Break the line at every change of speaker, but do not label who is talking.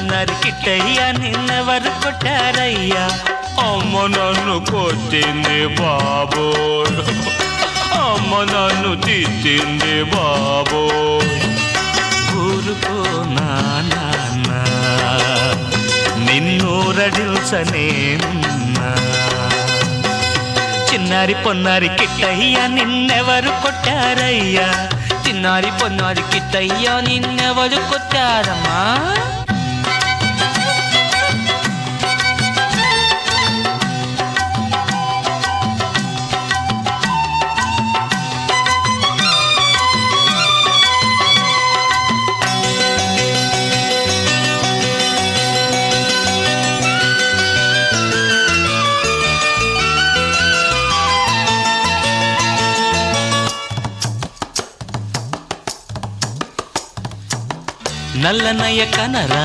పొన్నారి కిట్టయ్యా నిన్నెవరు కొట్టారయ్యా అమ్మ నన్ను కొట్టింది బాబోయ్ అమ్మ నన్ను తిట్టింది బాబోయ్ ఊరుకో నాన్న నిన్ను రడిల్సనేనున్నా చిన్నారి పొన్నారి కిట్టయ్యా నిన్నెవరు కొట్టారయ్యా
చిన్నారి పొన్నారి కిట్టయ్యా నిన్నెవరు కొట్టారమ్మా
నల్లనయ్య కనరా